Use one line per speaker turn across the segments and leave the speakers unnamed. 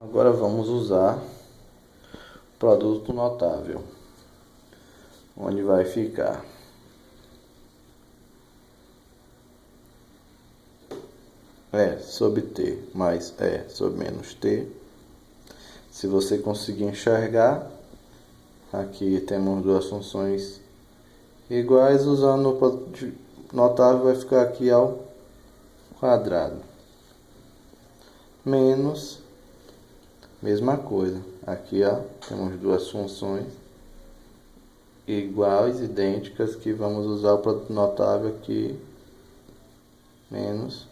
Agora vamos usar o produto notável, onde vai ficar E sobre T mais E sobre menos T. Se você conseguir enxergar, aqui temos duas funções iguais, usando o produto notável vai ficar aqui ao quadrado. Menos, mesma coisa, aqui ó, temos duas funções iguais, idênticas, que vamos usar o produto notável aqui, menos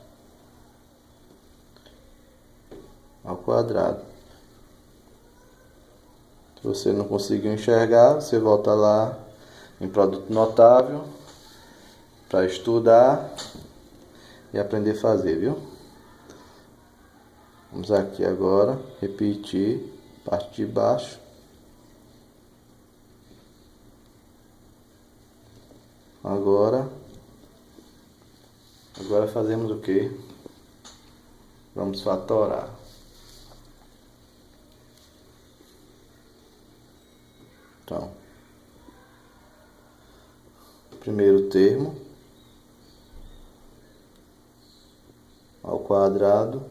ao quadrado. Se você não conseguiu enxergar, você volta lá em produto notável para estudar e aprender a fazer, viu? Vamos aqui agora repetir parte de baixo. Agora fazemos o que? Vamos fatorar. Então, primeiro termo ao quadrado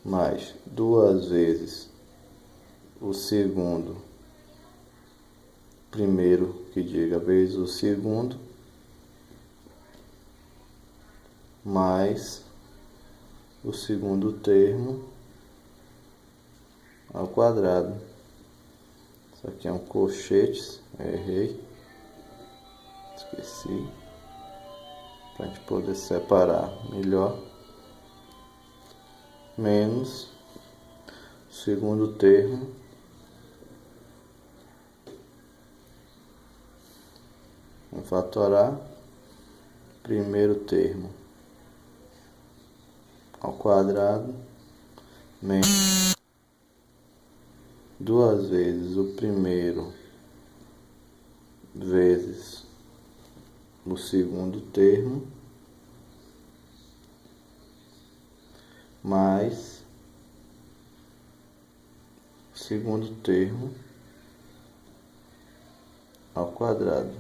mais duas vezes o segundo, primeiro que diga vezes o segundo, mais o segundo termo ao quadrado. Isso aqui é um colchetes, errei, esqueci, para a gente poder separar melhor. Menos o segundo termo vamos fatorar primeiro termo ao quadrado menos duas vezes o primeiro vezes o segundo termo mais o segundo termo ao quadrado.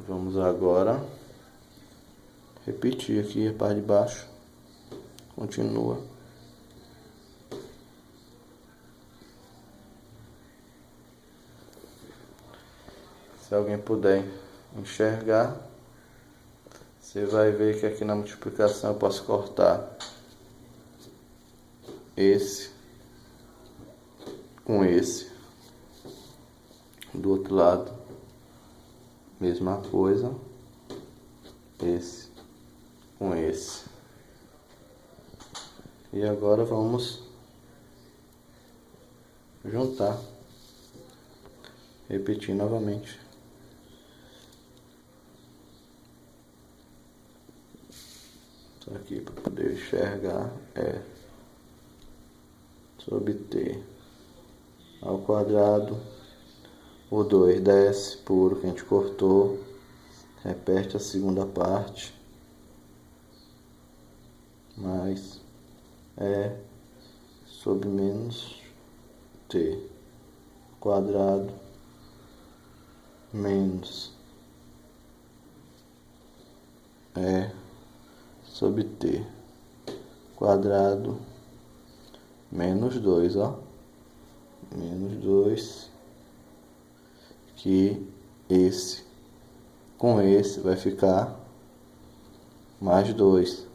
Vamos agora repetir aqui a parte de baixo. Continua. Se alguém puder enxergar, você vai ver que aqui na multiplicação eu posso cortar esse com esse. Do outro lado, mesma coisa, esse com esse. E agora vamos juntar, repetir novamente. Isso aqui para poder enxergar é sobre T ao quadrado, o 2 desce por o que a gente cortou, repete a segunda parte, mais é sobre menos T quadrado menos é sobre T quadrado menos 2, ó, menos 2, que esse com esse vai ficar mais 2,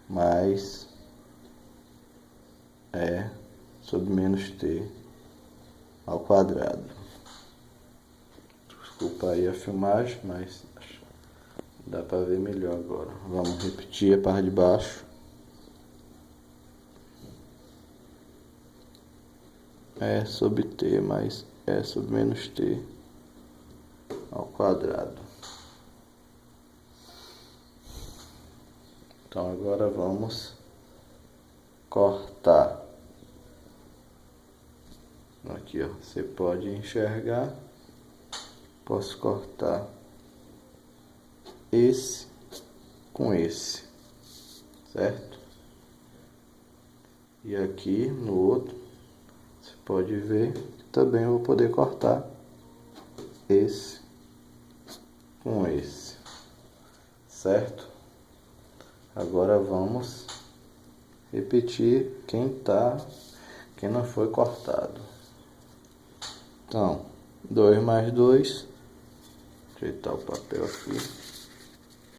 mais é sobre menos T ao quadrado. Desculpa aí a filmagem, mas dá para ver melhor agora. Vamos repetir a parte de baixo. É sobre T mais é sobre menos T ao quadrado. Então agora vamos cortar Aqui, ó, você pode enxergar. Posso cortar esse com esse, certo? E aqui no outro, você pode ver que também eu vou poder cortar esse com esse, certo? Agora vamos repetir quem não foi cortado. Então, 2 mais 2, ajeitar o papel aqui.